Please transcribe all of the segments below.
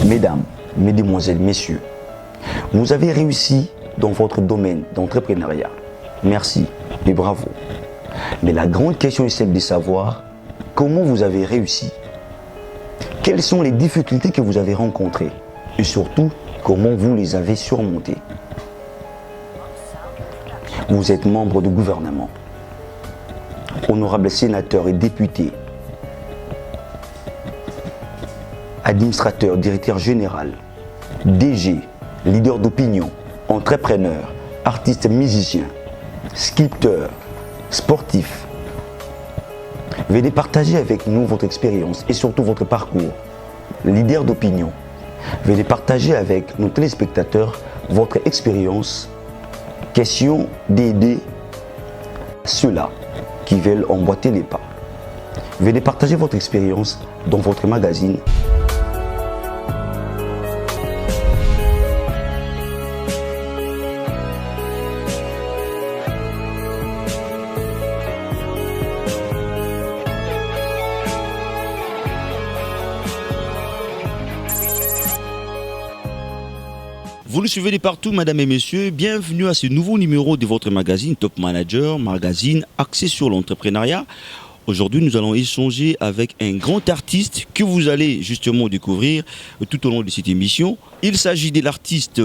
Mesdames, mesdemoiselles, messieurs, vous avez réussi dans votre domaine d'entrepreneuriat. Merci et bravo. Mais la grande question est celle de savoir comment vous avez réussi. Quelles sont les difficultés que vous avez rencontrées et surtout, comment vous les avez surmontées. Vous êtes membre du gouvernement, honorable sénateur et député, administrateur, directeur général, DG, leader d'opinion, entrepreneur, artiste musicien, sculpteur, sportif. Venez partager avec nous votre expérience et surtout votre parcours. Leader d'opinion, venez partager avec nos téléspectateurs votre expérience. Question d'aider ceux-là qui veulent emboîter les pas. Venez partager votre expérience dans votre magazine. Vous nous suivez de partout, mesdames et messieurs. Bienvenue à ce nouveau numéro de votre magazine Top Manager, magazine axé sur l'entrepreneuriat. Aujourd'hui, nous allons échanger avec un grand artiste que vous allez justement découvrir tout au long de cette émission. Il s'agit de l'artiste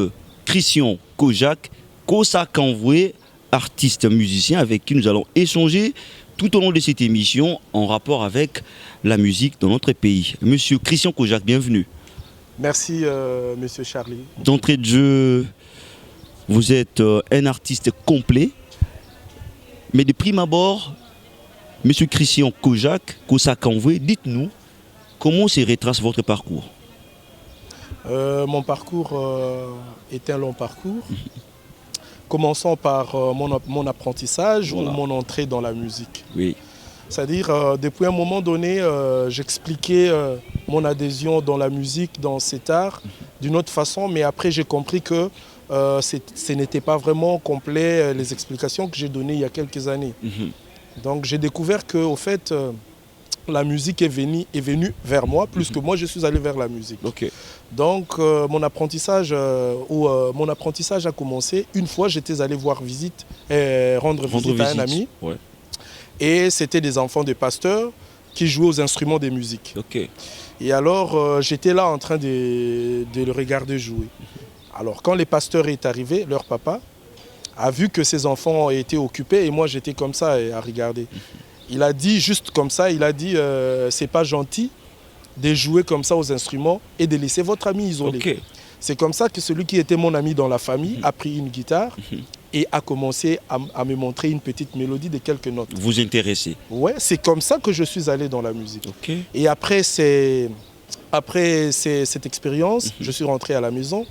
Christian Kojak, Kosa Kanvoué, artiste musicien avec qui nous allons échanger tout au long de cette émission en rapport avec la musique dans notre pays. Monsieur Christian Kojak, bienvenue. Merci, monsieur Charlie. D'entrée de jeu, vous êtes un artiste complet. Mais de prime abord, monsieur Christian Kojak, Kosa Kanvoué, dites-nous comment se retrace votre parcours. Mon parcours est un long parcours. Commençons par mon apprentissage ou mon entrée dans la musique. Oui. C'est-à-dire, depuis un moment donné, j'expliquais mon adhésion dans la musique, dans cet art, d'une autre façon, mais après j'ai compris que ce n'était pas vraiment complet les explications que j'ai données il y a quelques années. Donc j'ai découvert que, au fait, la musique est venue vers moi, plus que moi je suis allé vers la musique. Okay. Donc mon apprentissage a commencé une fois j'étais allé rendre visite à un ami. Ouais. Et c'était des enfants de pasteurs qui jouaient aux instruments de musique. Okay. Et alors, j'étais là en train de le regarder jouer. Alors, quand les pasteurs est arrivé, leur papa a vu que ses enfants étaient occupés et moi, j'étais comme ça à regarder. Il a dit, juste comme ça, c'est pas gentil de jouer comme ça aux instruments et de laisser votre ami isolé. Okay. C'est comme ça que celui qui était mon ami dans la famille a pris une guitare et a commencé à me montrer une petite mélodie de quelques notes. Vous intéressez? Ouais, c'est comme ça que je suis allé dans la musique. Okay. Et après cette expérience, je suis rentré à la maison.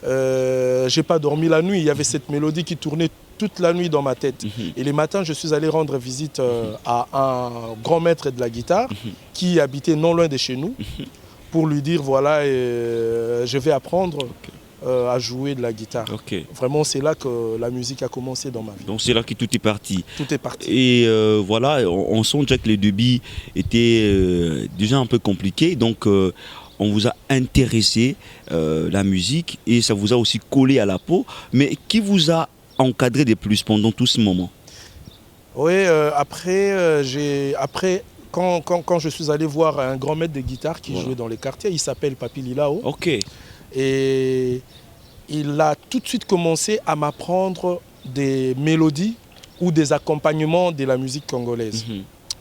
J'ai pas dormi la nuit. Il y avait cette mélodie qui tournait toute la nuit dans ma tête. Et les matins, je suis allé rendre visite à un grand maître de la guitare qui habitait non loin de chez nous pour lui dire voilà, je vais apprendre. À jouer de la guitare. Okay. Vraiment, c'est là que la musique a commencé dans ma vie. Donc c'est là que tout est parti. Tout est parti. Et voilà, on sent déjà que les débuts étaient déjà un peu compliqués. Donc on vous a intéressé la musique et ça vous a aussi collé à la peau. Mais qui vous a encadré de plus pendant tout ce moment? Oui, quand je suis allé voir un grand maître de guitare qui jouait dans les quartiers, il s'appelle Papi Lilao. Ok. Et il a tout de suite commencé à m'apprendre des mélodies ou des accompagnements de la musique congolaise.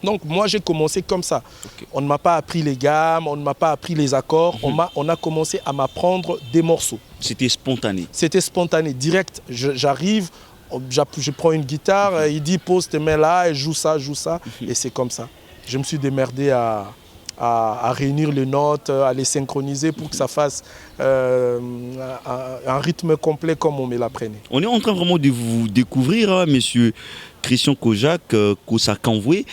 Donc moi j'ai commencé comme ça. Okay. On ne m'a pas appris les gammes, on ne m'a pas appris les accords, on a commencé à m'apprendre des morceaux. C'était spontané? C'était spontané, direct. J'arrive, je prends une guitare, il dit pose tes mains là, et joue ça, et c'est comme ça. Je me suis démerdé à réunir les notes, à les synchroniser pour que ça fasse un rythme complet comme on me l'apprenait. On est en train vraiment de vous découvrir, hein, monsieur Christian Kojak, Kosa Kanvoué.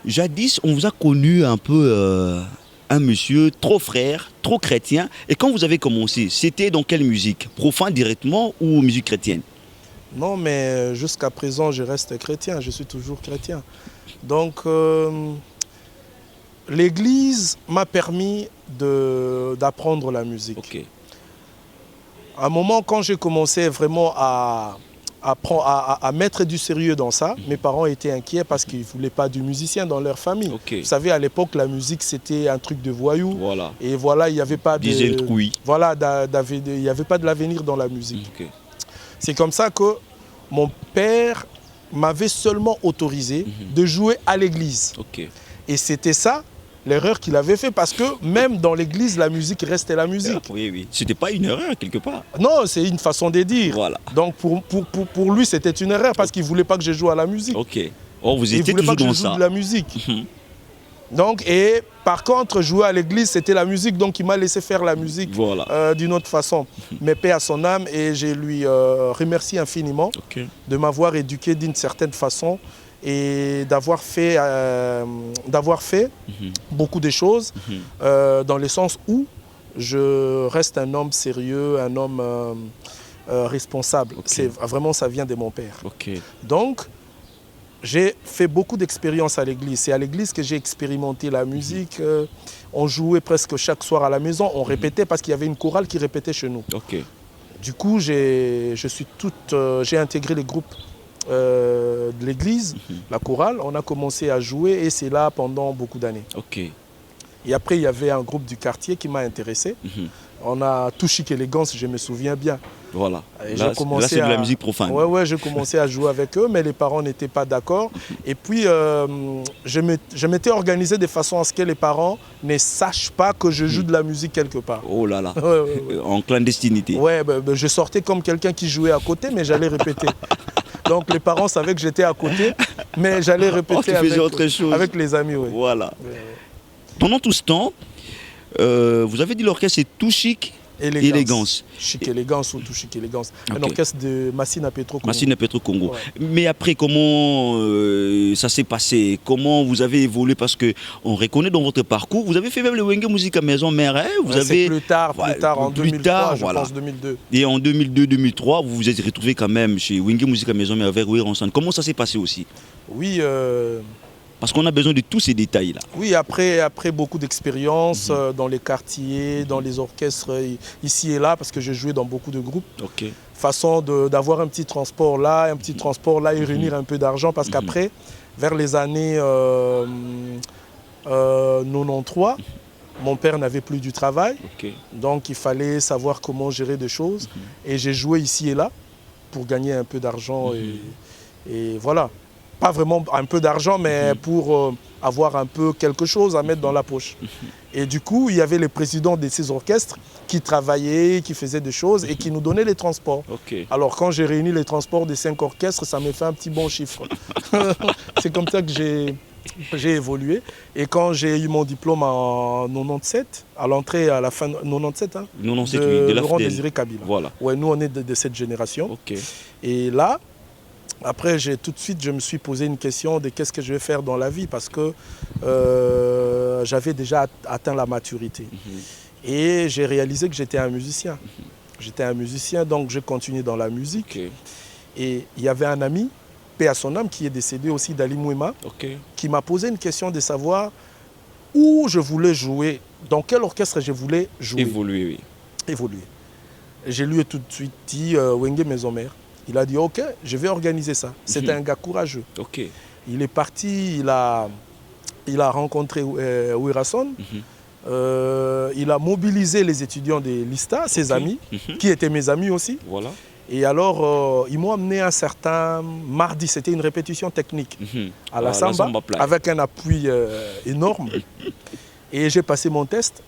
Jadis, on vous a connu un peu un monsieur trop frère, trop chrétien. Et quand vous avez commencé, c'était dans quelle musique? Profane directement ou musique chrétienne? Non, mais jusqu'à présent, je reste chrétien, je suis toujours chrétien. Donc, l'église m'a permis d'apprendre la musique. Ok. À un moment, quand j'ai commencé vraiment à mettre du sérieux dans ça, mes parents étaient inquiets parce qu'ils ne voulaient pas du musicien dans leur famille. Ok. Vous savez, à l'époque, la musique, c'était un truc de voyou. Voilà. Et voilà, il n'y avait pas Disait le oui. Voilà, il n'y avait pas de l'avenir dans la musique. Ok. C'est comme ça que mon père m'avait seulement autorisé de jouer à l'église. Ok. Et c'était ça l'erreur qu'il avait fait, parce que même dans l'église, la musique restait la musique. Oui, oui. C'était pas une erreur quelque part. Non, c'est une façon de dire. Voilà. Donc pour lui, c'était une erreur parce qu'il ne voulait pas que je joue à la musique. Ok. Oh, vous Il étiez ne voulait pas toujours que je dans joue ça. de la musique. Donc, et par contre, jouer à l'église, c'était la musique. Donc il m'a laissé faire la musique Voilà. d'une autre façon. Mais paix à son âme, et je lui remercie infiniment Ok. de m'avoir éduqué d'une certaine façon et d'avoir fait beaucoup de choses dans le sens où je reste un homme sérieux, un homme responsable. Ok. Vraiment, ça vient de mon père. Ok. Donc, j'ai fait beaucoup d'expériences à l'église. C'est à l'église que j'ai expérimenté la musique. On jouait presque chaque soir à la maison. On répétait parce qu'il y avait une chorale qui répétait chez nous. Ok. Du coup, j'ai intégré les groupes de l'église, la chorale. On a commencé à jouer et c'est là pendant beaucoup d'années. Ok. Et après, il y avait un groupe du quartier qui m'a intéressé. On a tout chic élégance, je me souviens bien. Voilà. Et Là, c'est de la musique profane. Ouais, j'ai commencé à jouer avec eux, mais les parents n'étaient pas d'accord. Et puis, je m'étais organisé de façon à ce que les parents ne sachent pas que je joue de la musique quelque part. Oh là là. Ouais. En clandestinité. Ouais, je sortais comme quelqu'un qui jouait à côté, mais j'allais répéter. Donc les parents savaient que j'étais à côté, mais j'allais répéter autre chose. avec les amis. Ouais. Voilà. Pendant tout ce temps, vous avez dit l'orchestre est tout chic, élégance. Chic élégance ou tout chic élégance. Ok. Un orchestre de Massina Petro Congo. Massina Petro Congo. Ouais. Mais après, comment ça s'est passé? Comment vous avez évolué? Parce qu'on reconnaît dans votre parcours, vous avez fait même le Wenge Musique à Maison Mère. Hein, vous avez... C'est plus tard, en 2003, je voilà. pense 2002. Et en 2002-2003, vous vous êtes retrouvé quand même chez Wenge Musique à Maison Mère avec Ouir Ensemble. Comment ça s'est passé aussi? Oui, parce qu'on a besoin de tous ces détails-là. oui, après beaucoup d'expériences dans les quartiers, dans les orchestres ici et là, parce que j'ai joué dans beaucoup de groupes. Ok. Façon d'avoir un petit transport là et réunir un peu d'argent, parce qu'après, vers les années 93, mon père n'avait plus du travail, donc il fallait savoir comment gérer des choses. Et j'ai joué ici et là pour gagner un peu d'argent et voilà. Pas vraiment un peu d'argent, mais pour avoir un peu quelque chose à mettre dans la poche. Et du coup, il y avait les présidents de ces orchestres qui travaillaient, qui faisaient des choses et qui nous donnaient les transports. Alors quand j'ai réuni les transports des 5 orchestres, ça m'a fait un petit bon chiffre. C'est comme ça que j'ai évolué. Et quand j'ai eu mon diplôme en 97, à l'entrée, à la fin de 97, hein, 97, de la Laurent FDL. Désiré Kabila. Voilà. Ouais, nous, on est de cette génération. Ok. Et là, après, tout de suite, je me suis posé une question de qu'est-ce que je vais faire dans la vie, parce que j'avais déjà atteint la maturité. Et j'ai réalisé que j'étais un musicien. J'étais un musicien, donc j'ai continué dans la musique. Et il y avait un ami, paix à son âme, qui est décédé aussi, d'Ali Mouema, qui m'a posé une question de savoir où je voulais jouer, dans quel orchestre je voulais jouer. Évoluer, oui. Évoluer. Et j'ai lui tout de suite dit Wenge Maison Mère. Il a dit ok, je vais organiser ça. C'était un gars courageux. Il est parti, il a rencontré Ouirason. Il a mobilisé les étudiants de l'ISTA, ses amis, qui étaient mes amis aussi. Voilà. Et alors, ils m'ont amené un certain mardi, c'était une répétition technique à la Samba, avec un appui énorme. Et j'ai passé mon test.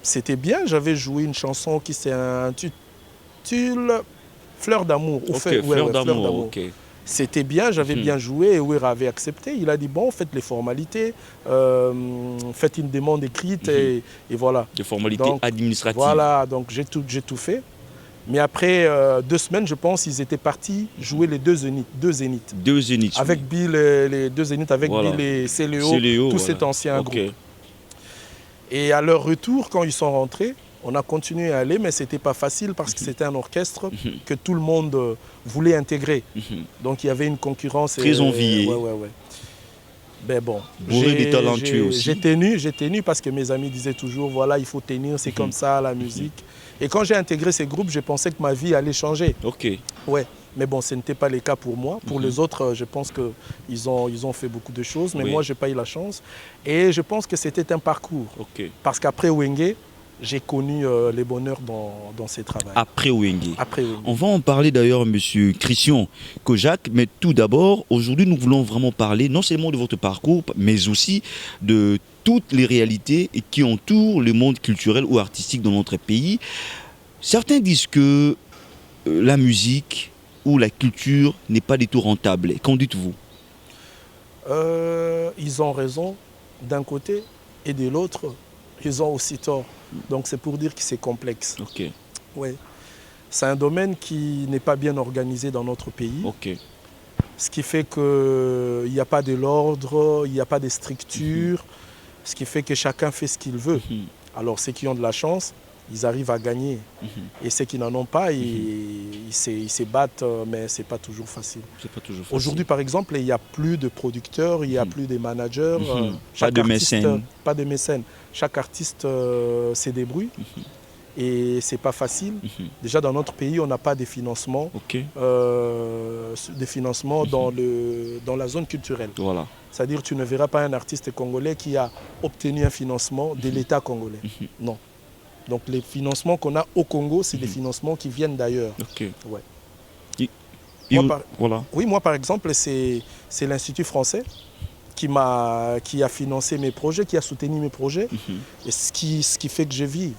C'était bien, j'avais joué une chanson qui s'intitule Fleur d'amour. Fleur d'amour, ok. C'était bien, j'avais bien joué et Ouira avait accepté. Il a dit bon, faites les formalités, faites une demande écrite et voilà. Des formalités administratives. Voilà, donc j'ai tout fait. Mais après 2 semaines, je pense, ils étaient partis jouer les deux zéniths. Deux zéniths. Avec Bill, les deux zéniths, avec Bill et Céléo, tout cet ancien groupe. Et à leur retour, quand ils sont rentrés, on a continué à aller, mais ce n'était pas facile parce que c'était un orchestre que tout le monde voulait intégrer. Donc il y avait une concurrence. Très enviée. Ouais. Ben bon, Bourré de talentueux aussi. j'ai tenu parce que mes amis disaient toujours, voilà, il faut tenir, c'est comme ça la musique. Et quand j'ai intégré ces groupes, je pensais que ma vie allait changer. Ok. Ouais, mais bon, ce n'était pas le cas pour moi. Pour les autres, je pense qu'ils ont fait beaucoup de choses, mais Oui. moi, je n'ai pas eu la chance. Et je pense que c'était un parcours. Ok. Parce qu'après Wenge, j'ai connu les bonheurs dans ces travaux. Après Wenge. Après Wenge. On va en parler d'ailleurs, monsieur Christian Kojak, mais tout d'abord, aujourd'hui, nous voulons vraiment parler non seulement de votre parcours, mais aussi de toutes les réalités qui entourent le monde culturel ou artistique dans notre pays. Certains disent que la musique ou la culture n'est pas du tout rentable. Qu'en dites-vous? Ils ont raison d'un côté et de l'autre, ils ont aussi tort. Donc c'est pour dire que c'est complexe. Ok, Ouais. C'est un domaine qui n'est pas bien organisé dans notre pays. ok. Ce qui fait qu'il n'y a pas de l'ordre, il n'y a pas de structure, ce qui fait que chacun fait ce qu'il veut. Alors ceux qui ont de la chance, ils arrivent à gagner. Et ceux qui n'en ont pas, ils se battent, mais ce n'est pas toujours facile. C'est pas toujours facile. Aujourd'hui, par exemple, il n'y a plus de producteurs, il n'y a plus de managers. Pas de artiste, mécènes. Pas de mécènes. Chaque artiste se débrouille. Et ce n'est pas facile. Déjà, dans notre pays, on n'a pas de financement, Ok, dans la zone culturelle. voilà. C'est-à-dire que tu ne verras pas un artiste congolais qui a obtenu un financement de l'État congolais. Non. Donc les financements qu'on a au Congo, c'est des financements qui viennent d'ailleurs. Ok. Ouais. Et Moi, voilà. Oui, moi par exemple, c'est l'Institut français qui a financé mes projets, qui a soutenu mes projets, et ce qui fait que je vive,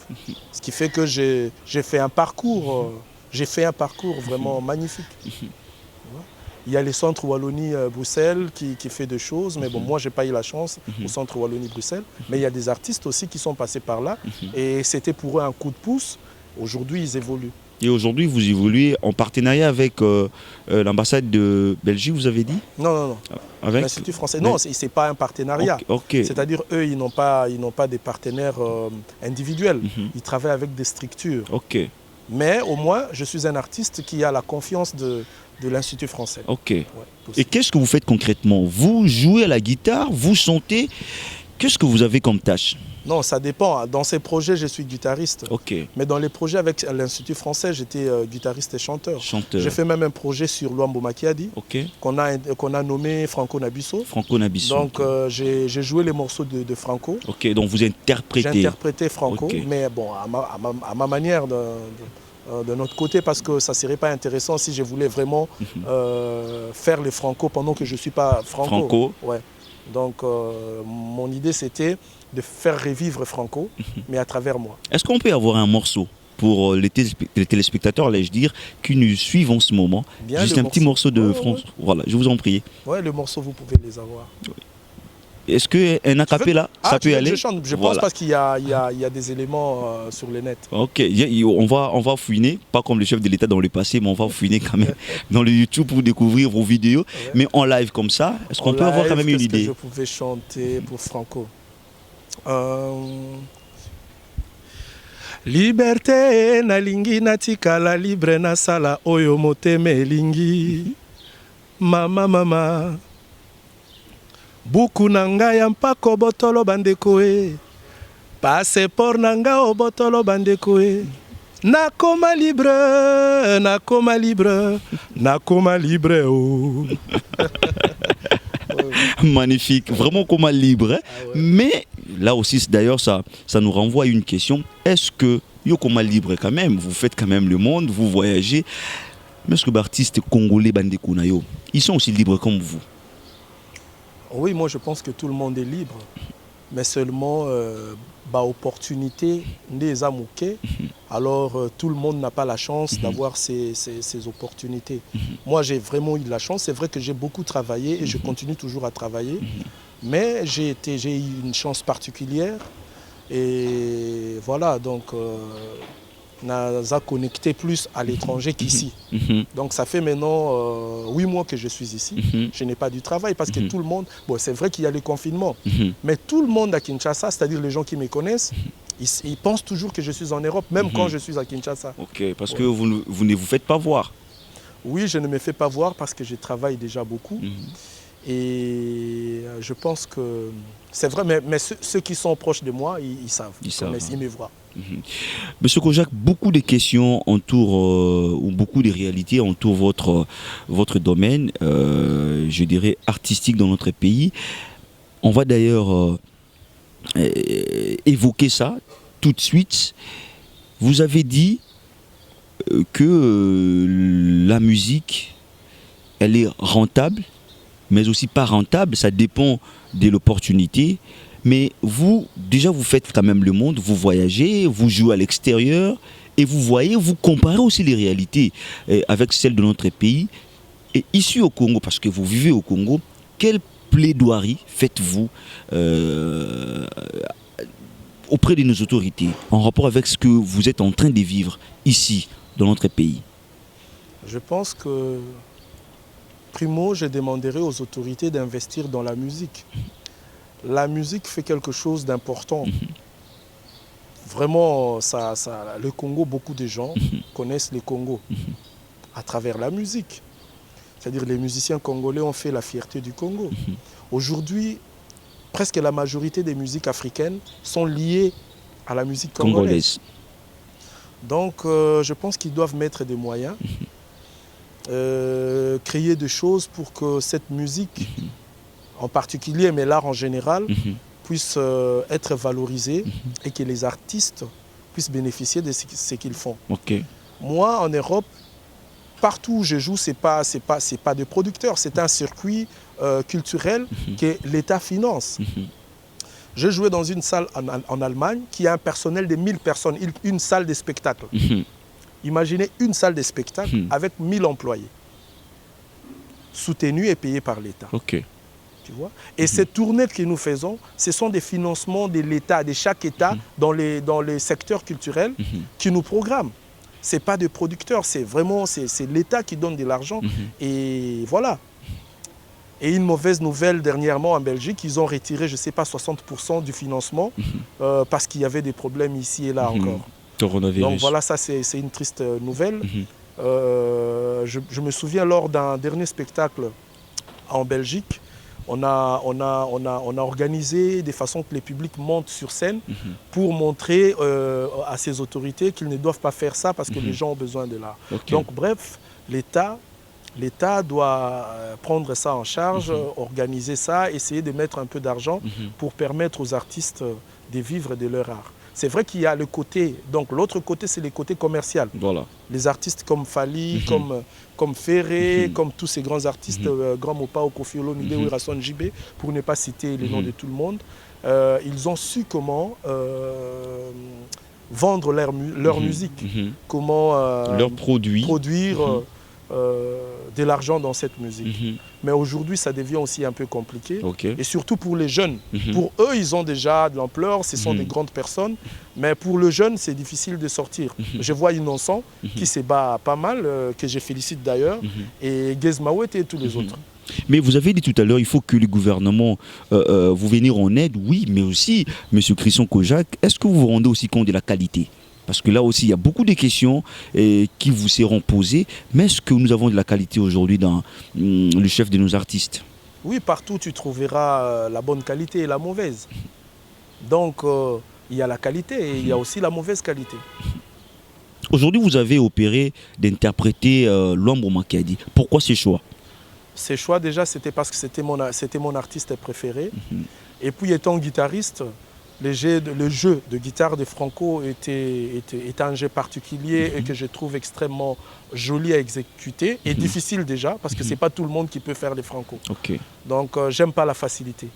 ce qui fait que j'ai fait un parcours, vraiment magnifique. Il y a les centres Wallonie-Bruxelles qui fait des choses, mais bon, moi, je n'ai pas eu la chance au centre Wallonie-Bruxelles. Mais il y a des artistes aussi qui sont passés par là, et c'était pour eux un coup de pouce. Aujourd'hui, ils évoluent. Et aujourd'hui, vous évoluez en partenariat avec l'ambassade de Belgique, vous avez dit? Non. Avec L'Institut français, non, ce n'est pas un partenariat. Ok. C'est-à-dire, eux, ils n'ont pas des partenaires individuels. Ils travaillent avec des structures. Ok. Mais au moins, je suis un artiste qui a la confiance de l'Institut français. Ok. Ouais, Et qu'est-ce que vous faites concrètement? Vous jouez à la guitare, vous chantez. Qu'est-ce que vous avez comme tâche? Non, ça dépend. Dans ces projets, je suis guitariste. Ok. Mais dans les projets avec l'Institut français, j'étais guitariste et chanteur. Chanteur. J'ai fait même un projet sur Luambo Makiadi, Ok. qu'on a nommé Franco Nabisso. Franco Nabisso. Donc j'ai joué les morceaux de Franco. Ok, donc vous interprétez. J'ai interprété Franco, Ok. mais bon, à ma manière, de notre côté, parce que ça ne serait pas intéressant si je voulais vraiment faire les Franco pendant que je ne suis pas Franco. Ouais. Donc mon idée, c'était de faire revivre Franco, mais à travers moi. Est-ce qu'on peut avoir un morceau pour les téléspectateurs, allais-je dire, qui nous suivent en ce moment? Bien, juste un petit morceau de France. Voilà, je vous en prie. Ouais, le morceau, vous pouvez les avoir. Est-ce qu'un acapella, ça peut aller? Je chante, je pense parce qu'il y a des éléments sur le net. Ok, on va fouiner, pas comme le chef de l'État dans le passé, mais on va fouiner quand même dans le YouTube pour découvrir vos vidéos. Ouais. Mais en live comme ça, est-ce qu'on peut avoir quand même une idée? Je pouvais chanter pour Franco. Liberté nalingi natikala libre nasala oyo motema elingi mama buku na ngai ya mpako botolo bandeko e passeport na ngai o botolo bandeko e nakoma libre oh. Magnifique, vraiment comme un libre. Hein? Ah ouais. Mais là aussi, d'ailleurs, ça nous renvoie à une question. Est-ce que yo comme libre quand même, vous faites quand même le monde, vous voyagez, mais est-ce que les artistes congolais, bandeko na yo, ils sont aussi libres comme vous? Oui, moi je pense que tout le monde est libre, mais seulement opportunité des amouqués. Alors tout le monde n'a pas la chance d'avoir ces opportunités. Moi j'ai vraiment eu de la chance, c'est vrai que j'ai beaucoup travaillé et je continue toujours à travailler, mais j'ai eu une chance particulière et voilà, donc n'a connecté plus à l'étranger qu'ici. Donc ça fait maintenant 8 mois que je suis ici. Je n'ai pas du travail parce que tout le monde... Bon, c'est vrai qu'il y a le confinement, mais tout le monde à Kinshasa, c'est-à-dire les gens qui me connaissent, ils pensent toujours que je suis en Europe, même quand je suis à Kinshasa. Ok, parce que vous ne vous faites pas voir. Oui, je ne me fais pas voir parce que je travaille déjà beaucoup. Et je pense que c'est vrai, mais ceux qui sont proches de moi, ils savent. Ils me voient. Monsieur Kojak, beaucoup de questions entourent, ou beaucoup de réalités entourent votre domaine, je dirais artistique dans notre pays. On va d'ailleurs évoquer ça tout de suite. Vous avez dit que la musique, elle est rentable, mais aussi pas rentable, ça dépend de l'opportunité. Mais vous, déjà, vous faites quand même le monde, vous voyagez, vous jouez à l'extérieur, et vous voyez, vous comparez aussi les réalités avec celles de notre pays. Et ici au Congo, parce que vous vivez au Congo, quelle plaidoirie faites-vous auprès de nos autorités en rapport avec ce que vous êtes en train de vivre ici, dans notre pays? Je pense que, primo, je demanderai aux autorités d'investir dans la musique. La musique fait quelque chose d'important. Vraiment, le Congo, beaucoup de gens connaissent le Congo à travers la musique. C'est-à-dire les musiciens congolais ont fait la fierté du Congo. Aujourd'hui, presque la majorité des musiques africaines sont liées à la musique congolaise. Donc, je pense qu'ils doivent mettre des moyens, créer des choses pour que cette musique, en particulier, mais l'art en général, puisse être valorisé et que les artistes puissent bénéficier de ce qu'ils font. Moi, en Europe, partout où je joue, c'est pas de producteurs, c'est un circuit culturel que l'État finance. Je jouais dans une salle en Allemagne qui a un personnel de 1000 personnes, une salle de spectacle. Imaginez une salle de spectacle avec 1000 employés, soutenus et payés par l'État. Tu vois? Et ces tournées que nous faisons, ce sont des financements de l'État, de chaque État dans les secteurs culturels qui nous programment. Ce n'est pas des producteurs, c'est vraiment l'État qui donne de l'argent. Et voilà. Et une mauvaise nouvelle dernièrement en Belgique, ils ont retiré, je ne sais pas, 60% du financement parce qu'il y avait des problèmes ici et là encore. Donc voilà, ça c'est une triste nouvelle. Je me souviens lors d'un dernier spectacle en Belgique, on a organisé des façons que les publics montent sur scène pour montrer à ces autorités qu'ils ne doivent pas faire ça parce que les gens ont besoin de l'art. Donc bref, l'État doit prendre ça en charge, organiser ça, essayer de mettre un peu d'argent pour permettre aux artistes de vivre de leur art. C'est vrai qu'il y a le côté, donc l'autre côté c'est le côté commercial. Voilà. Les artistes comme Fali, comme Ferré, comme tous ces grands artistes, Grand Mopao, Koffi Olomide ou Rasson Jibé, pour ne pas citer les noms de tout le monde, ils ont su comment vendre leur musique, comment leur produire de l'argent dans cette musique. Mais aujourd'hui, ça devient aussi un peu compliqué. Et surtout pour les jeunes. Pour eux, ils ont déjà de l'ampleur, ce sont des grandes personnes. Mais pour le jeune, c'est difficile de sortir. Je vois Innocent qui se bat pas mal, que je félicite d'ailleurs, et Gizmawet et tous les autres. Mais vous avez dit tout à l'heure, il faut que le gouvernement vous venir en aide, oui, mais aussi, M. Christian Kojak, est-ce que vous vous rendez aussi compte de la qualité ? Parce que là aussi, il y a beaucoup de questions qui vous seront posées. Mais est-ce que nous avons de la qualité aujourd'hui dans le chef de nos artistes? Oui, partout tu trouveras la bonne qualité et la mauvaise. Donc, il y a la qualité et il y a aussi la mauvaise qualité. Aujourd'hui, vous avez opéré d'interpréter Luambo Makiadi. Pourquoi ce choix? Ce choix, déjà, c'était parce que c'était mon artiste préféré. Et puis, étant guitariste, le jeu de guitare de Franco est un jeu particulier et que je trouve extrêmement joli à exécuter et difficile déjà parce que ce n'est pas tout le monde qui peut faire les Franco. Donc j'aime pas la facilité.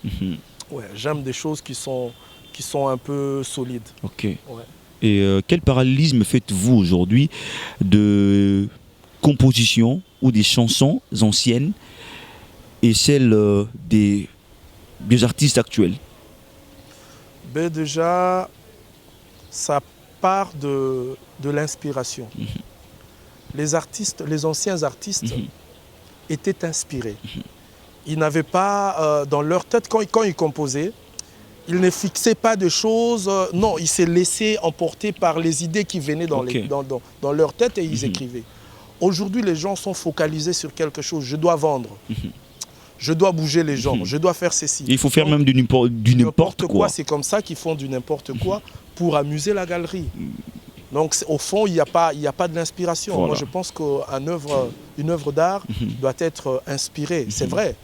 Ouais, j'aime des choses qui sont un peu solides. Ouais. Et quel parallélisme faites-vous aujourd'hui de compositions ou des chansons anciennes et celles des artistes actuels? Ben déjà, ça part de l'inspiration. Les anciens artistes étaient inspirés. Ils n'avaient pas, dans leur tête, quand ils composaient, ils ne fixaient pas de choses. Non, ils se laissaient emporter par les idées qui venaient dans leur tête et ils écrivaient. Aujourd'hui, les gens sont focalisés sur quelque chose. Je dois vendre. je dois bouger les gens, je dois faire ceci. Il faut faire Donc, même du n'importe quoi. C'est comme ça qu'ils font du n'importe quoi pour amuser la galerie. Donc au fond, il n'y a pas de l'inspiration. Voilà. Moi, je pense qu'une œuvre d'art doit être inspirée. C'est vrai.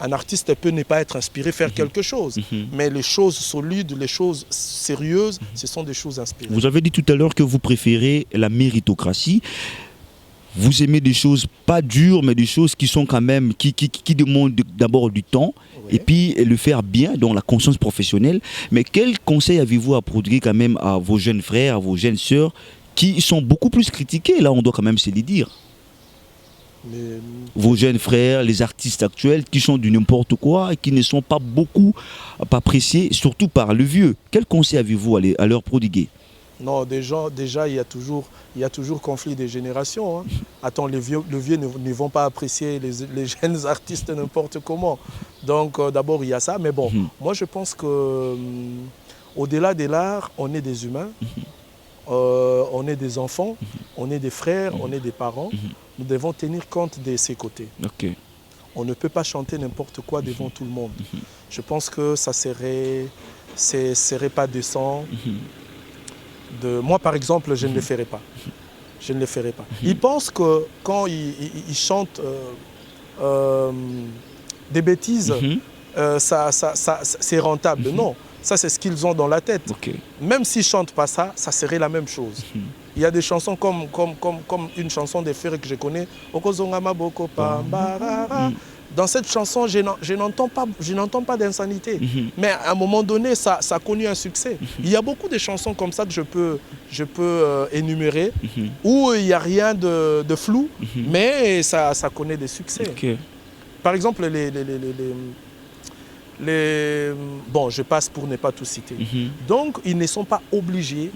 Un artiste peut ne pas être inspiré, faire quelque chose. Mais les choses solides, les choses sérieuses, ce sont des choses inspirées. Vous avez dit tout à l'heure que vous préférez la méritocratie. Vous aimez des choses pas dures, mais des choses qui sont quand même, qui demandent d'abord du temps, Oui. et puis le faire bien, dans la conscience professionnelle. Mais quel conseil avez-vous à prodiguer quand même à vos jeunes frères, à vos jeunes sœurs, qui sont beaucoup plus critiqués, là on doit quand même se les dire. Mais, Vos jeunes frères, les artistes actuels qui sont du n'importe quoi et qui ne sont pas beaucoup appréciés, surtout par le vieux. Quel conseil avez-vous à leur prodiguer? non, déjà, il y a toujours conflit des générations. Hein. Attends, les vieux ne vont pas apprécier les jeunes artistes n'importe comment. Donc, d'abord, il y a ça. Mais bon, moi, je pense que au-delà de l'art, on est des humains, on est des enfants, on est des frères, on est des parents. Nous devons tenir compte de ces côtés. Okay. On ne peut pas chanter n'importe quoi devant tout le monde. Je pense que ça serait pas décent. Moi, par exemple, je ne le ferai pas. Je ne le ferai pas. Ils pensent que quand ils chantent des bêtises, c'est rentable. Non, ça c'est ce qu'ils ont dans la tête. Okay. Même s'ils ne chantent pas ça, ça serait la même chose. Il y a des chansons comme une chanson des Ferré que je connais. Dans cette chanson, je n'entends pas d'insanité. Mais à un moment donné, ça a connu un succès. Il y a beaucoup de chansons comme ça que je peux énumérer, où il n'y a rien de flou, mais ça connaît des succès. Okay. Par exemple, bon, je passe pour ne pas tout citer. Donc, ils ne sont pas obligés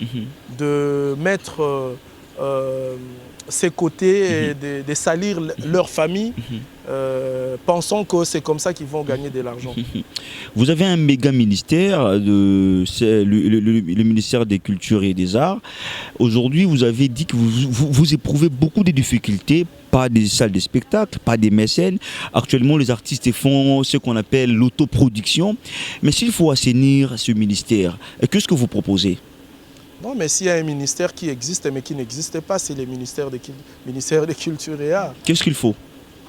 de mettre ces côtés et de salir leur famille, pensant que c'est comme ça qu'ils vont gagner de l'argent. Vous avez un méga ministère, c'est le ministère des Cultures et des Arts. Aujourd'hui, vous avez dit que vous éprouvez beaucoup de difficultés, pas des salles de spectacle, pas des mécènes. Actuellement, les artistes font ce qu'on appelle l'autoproduction. Mais s'il faut assainir ce ministère, qu'est-ce que vous proposez? Non, mais s'il y a un ministère qui existe mais qui n'existe pas, c'est le ministère de Culture et Arts. Qu'est-ce qu'il faut?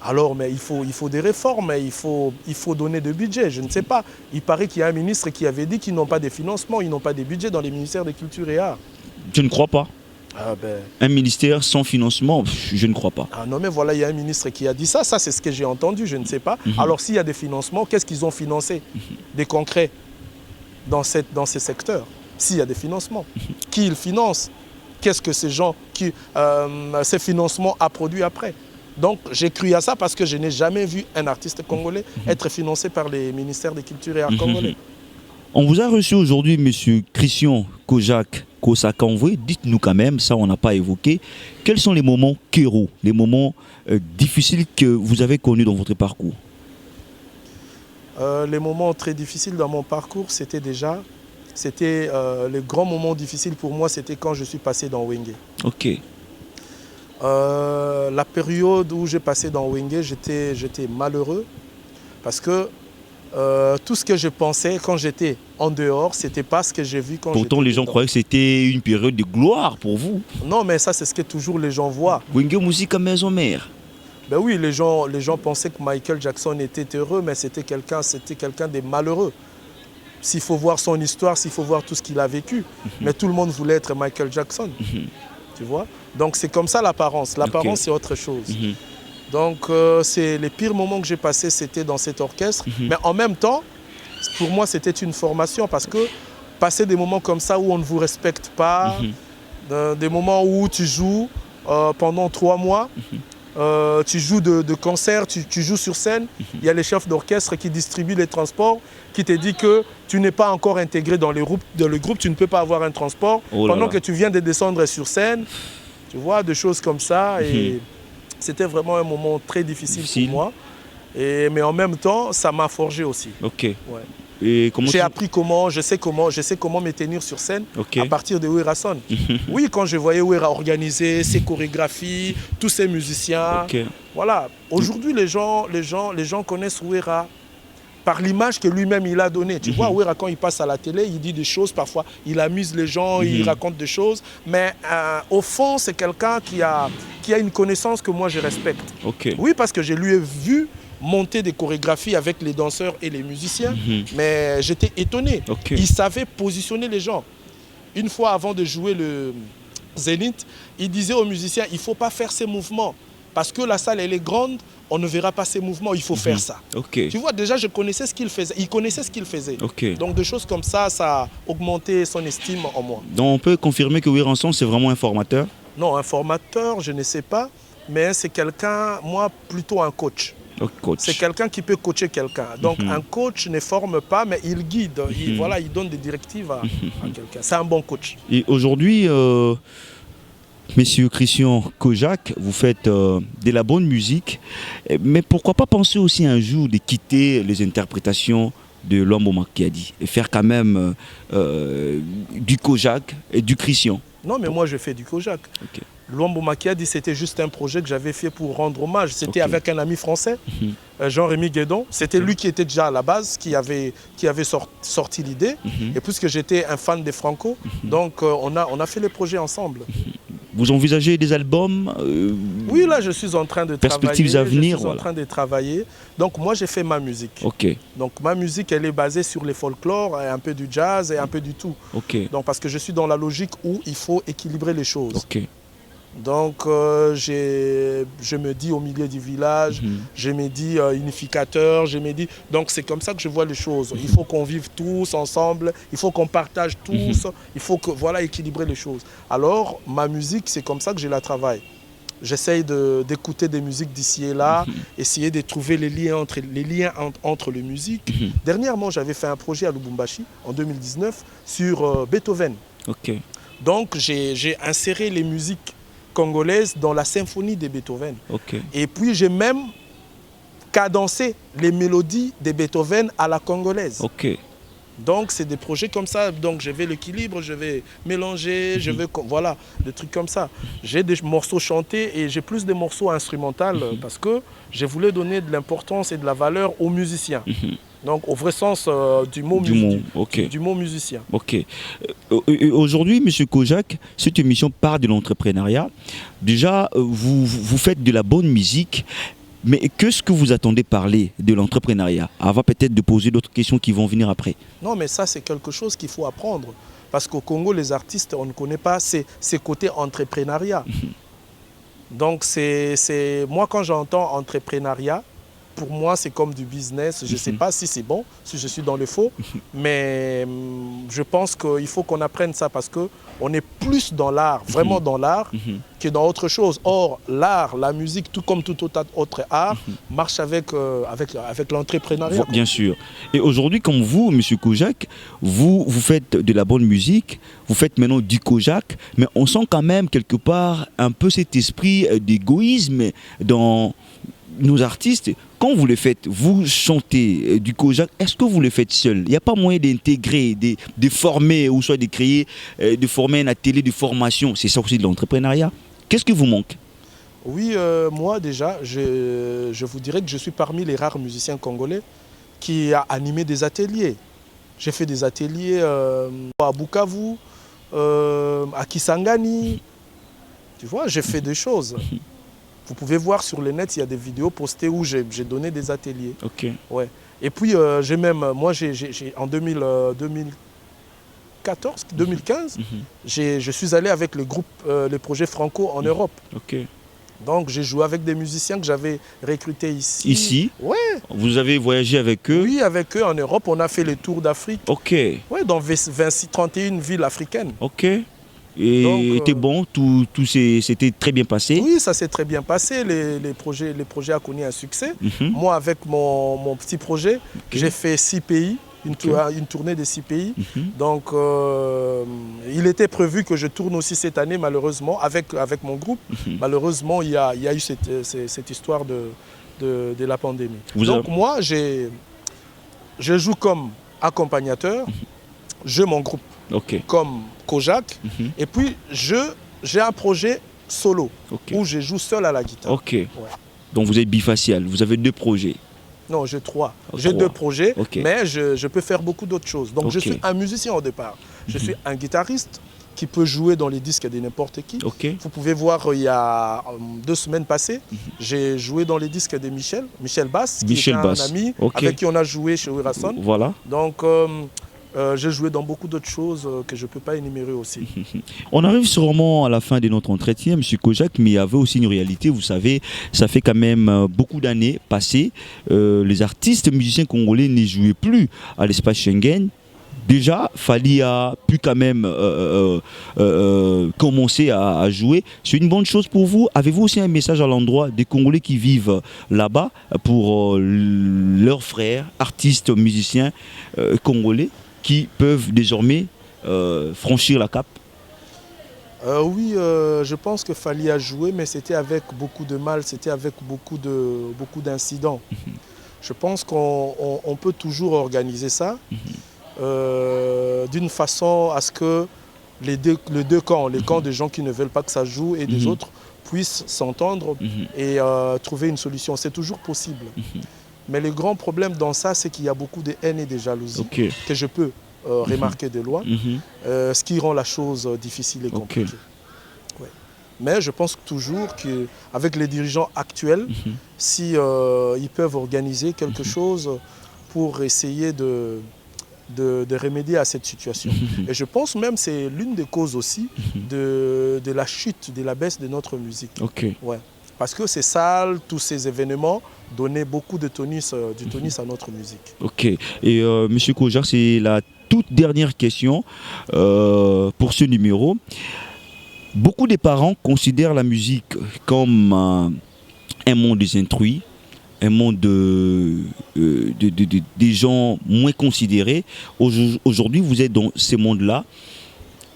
Alors, mais il faut des réformes, il faut donner de budget. Je ne sais pas. Il paraît qu'il y a un ministre qui avait dit qu'ils n'ont pas de financement, ils n'ont pas de budget dans les ministères de Culture et Arts. Je ne crois pas. Ah ben... Un ministère sans financement, je ne crois pas. Ah non, mais voilà, il y a un ministre qui a dit ça. Ça, c'est ce que j'ai entendu, je ne sais pas. Alors, s'il y a des financements, qu'est-ce qu'ils ont financé des concrets dans ces secteurs? S'il y a des financements, qui ils financent? Qu'est-ce que ces gens, ces financements a produit après? Donc j'ai cru à ça parce que je n'ai jamais vu un artiste congolais être financé par les ministères des Cultures et Arts congolais. On vous a reçu aujourd'hui, monsieur Christian Kojak Kosakanvoué. Dites-nous quand même, ça on n'a pas évoqué, quels sont les moments kéros, les moments difficiles que vous avez connus dans votre parcours? Les moments très difficiles dans mon parcours, c'était les grands moments difficiles pour moi, c'était quand je suis passé dans Wenge. Ok. La période où j'ai passé dans Wenge, j'étais malheureux parce que tout ce que je pensais quand j'étais en dehors, c'était pas ce que j'ai vu quand j'étais Pourtant, les gens dedans. croyaient que c'était une période de gloire pour vous. Non, mais ça, c'est ce que toujours les gens voient. Wenge musique à maison mère. Ben oui, les gens pensaient que Michael Jackson était heureux, mais c'était quelqu'un de malheureux. S'il faut voir son histoire, s'il faut voir tout ce qu'il a vécu. Mais tout le monde voulait être Michael Jackson. Tu vois? Donc c'est comme ça l'apparence. L'apparence, c'est autre chose. Donc c'est les pires moments que j'ai passés, c'était dans cet orchestre. Mais en même temps, pour moi, c'était une formation parce que passer des moments comme ça où on ne vous respecte pas, des moments où tu joues pendant 3 mois, tu joues de concert, tu joues sur scène, il y a les chefs d'orchestre qui distribuent les transports, qui te disent que tu n'es pas encore intégré dans le groupe, tu ne peux pas avoir un transport, pendant que tu viens de descendre sur scène, tu vois, des choses comme ça. Et c'était vraiment un moment très difficile pour moi. Mais en même temps, ça m'a forgé aussi. Ok. Ouais. J'ai appris je sais comment me tenir sur scène à partir de Wera Son. Oui, quand je voyais Wera organiser ses chorégraphies, tous ces musiciens, Voilà. Aujourd'hui, les gens connaissent Ouéra par l'image que lui-même il a donnée. Tu vois, Ouéra, quand il passe à la télé, il dit des choses, parfois il amuse les gens, il raconte des choses, mais au fond, c'est quelqu'un qui a une connaissance que moi je respecte. Ok. Oui, parce que je lui ai vu monter des chorégraphies avec les danseurs et les musiciens, mais j'étais étonné. Ok. Il savait positionner les gens. Une fois avant de jouer le Zénith, il disait aux musiciens, il ne faut pas faire ces mouvements, parce que la salle elle est grande, on ne verra pas ces mouvements, il faut faire ça. Ok. Tu vois, déjà, je connaissais ce qu'il faisait. Il connaissait ce qu'il faisait. Ok. Donc, des choses comme ça, ça a augmenté son estime en moi. Donc on peut confirmer que Ouéranson, c'est vraiment un formateur? Non, un formateur, je ne sais pas, mais c'est quelqu'un, moi, plutôt un coach. Coach. C'est quelqu'un qui peut coacher quelqu'un. Donc, un coach ne forme pas, mais il guide. Il donne des directives à quelqu'un. C'est un bon coach. Et aujourd'hui, Monsieur Christian Kojak, vous faites de la bonne musique, mais pourquoi pas penser aussi un jour de quitter les interprétations de Luambo Makiadi et faire quand même du Kojak et du Christian? Non, mais moi je fais du Kojak. Okay. Luambo Makiadi, c'était juste un projet que j'avais fait pour rendre hommage. C'était avec un ami français, Jean-Rémy Guédon. C'était lui qui était déjà à la base, qui avait sorti l'idée. Et puisque j'étais un fan des Franco, donc on a fait les projets ensemble. Vous envisagez des albums Oui, là je suis en train de perspectives à venir, je suis en train de travailler. Donc moi j'ai fait ma musique. Ok. Donc ma musique elle est basée sur les folklores, un peu du jazz et un peu du tout. Ok. Donc parce que je suis dans la logique où il faut équilibrer les choses. Ok. Donc je me dis au milieu du village, je me dis unificateur, je me dis... Donc c'est comme ça que je vois les choses. Il faut qu'on vive tous ensemble, il faut qu'on partage tous, il faut que, voilà, équilibrer les choses. Alors ma musique, c'est comme ça que je la travaille. J'essaye d'écouter des musiques d'ici et là, essayer de trouver les liens entre les musiques. Dernièrement, j'avais fait un projet à Lubumbashi en 2019 sur Beethoven. Ok. Donc j'ai inséré les musiques congolaise dans la symphonie de Beethoven. Okay. Et puis j'ai même cadencé les mélodies de Beethoven à la congolaise. Okay. Donc c'est des projets comme ça, donc je vais l'équilibre, je vais mélanger, je vais, voilà, des trucs comme ça. J'ai des morceaux chantés et j'ai plus de morceaux instrumentaux parce que je voulais donner de l'importance et de la valeur aux musiciens. Donc au vrai sens du mot musicien. Ok. Aujourd'hui, M. Kojak, cette émission part de l'entrepreneuriat. Déjà, vous faites de la bonne musique, mais qu'est-ce que vous attendez parler de l'entrepreneuriat? Avant peut-être de poser d'autres questions qui vont venir après. Non, mais ça c'est quelque chose qu'il faut apprendre. Parce qu'au Congo, les artistes, on ne connaît pas ces côtés entrepreneuriat. Donc moi quand j'entends entrepreneuriat, pour moi, c'est comme du business. Je ne sais pas si c'est bon, si je suis dans le faux, mais je pense qu'il faut qu'on apprenne ça parce qu'on est plus dans l'art, vraiment dans l'art, que dans autre chose. Or, l'art, la musique, tout comme tout autre art, marche avec l'entrepreneuriat. Bien sûr. Et aujourd'hui, comme vous, M. Kojak, vous faites de la bonne musique, vous faites maintenant du Kojak, mais on sent quand même quelque part un peu cet esprit d'égoïsme dans nos artistes. Quand vous le faites, vous chantez du Kojak, est-ce que vous le faites seul? Il n'y a pas moyen d'intégrer, de former, ou soit de créer, de former un atelier de formation? C'est ça aussi de l'entrepreneuriat. Qu'est-ce qui vous manque? Oui, moi déjà, je vous dirais que je suis parmi les rares musiciens congolais qui a animé des ateliers. J'ai fait des ateliers à Bukavu, à Kisangani. Tu vois, j'ai fait des choses. Vous pouvez voir sur le net, il y a des vidéos postées où j'ai donné des ateliers. Ok. Ouais. Et puis, en 2014, 2015, je suis allé avec le groupe, le projet Franco en Europe. Ok. Donc, j'ai joué avec des musiciens que j'avais recrutés ici. Ici? Ouais. Vous avez voyagé avec eux? Oui, avec eux en Europe. On a fait le tour d'Afrique. Ok. Ouais, dans 31 villes africaines. Ok. Et c'était bon, tout s'était très bien passé? Oui, ça s'est très bien passé. Les projets ont connu un succès. Moi, avec mon petit projet, j'ai fait 6 pays, une tournée de 6 pays. Donc, il était prévu que je tourne aussi cette année, malheureusement, avec mon groupe. Malheureusement, il y a eu cette histoire de la pandémie. Donc, moi, je joue comme accompagnateur, j'ai mon groupe. Comme Kojak, et puis j'ai un projet solo où je joue seul à la guitare. Ok. Ouais. Donc vous êtes bifacial, vous avez 2 projets. Non, j'ai 3. Oh, J'ai 3. 2 projets, Ok. mais je peux faire beaucoup d'autres choses. Donc je Ok. suis un musicien au départ. Je suis un guitariste qui peut jouer dans les disques de n'importe qui. Ok. Vous pouvez voir, il y a 2 semaines passées, j'ai joué dans les disques de Michel Bass, qui Michel est un Bass. ami Ok. avec qui on a joué chez Wirason. Voilà. Donc j'ai joué dans beaucoup d'autres choses que je ne peux pas énumérer aussi. On arrive sûrement à la fin de notre entretien, M. Kojak, mais il y avait aussi une réalité. Vous savez, ça fait quand même beaucoup d'années passées. Les artistes musiciens congolais ne jouaient plus à l'espace Schengen. Déjà, Fally a pu quand même commencer à jouer. C'est une bonne chose pour vous. Avez-vous aussi un message à l'endroit des Congolais qui vivent là-bas pour leurs frères, artistes, musiciens congolais qui peuvent désormais franchir la cape? Oui, je pense que Fally a joué, mais c'était avec beaucoup de mal, c'était avec beaucoup d'incidents. Je pense qu'on peut toujours organiser ça d'une façon à ce que les deux camps, les camps des gens qui ne veulent pas que ça joue et des autres, puissent s'entendre et trouver une solution. C'est toujours possible. Mais le grand problème dans ça, c'est qu'il y a beaucoup de haine et de jalousie que je peux remarquer de loin, ce qui rend la chose difficile et compliquée. Ouais. Mais je pense toujours qu'avec les dirigeants actuels, si ils peuvent organiser quelque chose pour essayer de remédier à cette situation. Et je pense même que c'est l'une des causes aussi de la chute, de la baisse de notre musique. Ouais. Parce que ces salles, tous ces événements donnaient beaucoup de tonus, du tonus à notre musique. Ok. Et M. Kojak, c'est la toute dernière question pour ce numéro. Beaucoup de parents considèrent la musique comme un monde des instruits, un monde des gens moins considérés. Aujourd'hui, vous êtes dans ce monde-là.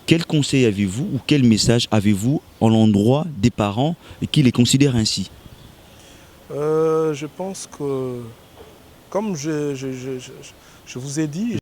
Quel conseil avez-vous ou quel message avez-vous à l'endroit des parents qui les considèrent ainsi? Je pense que, comme je vous ai dit,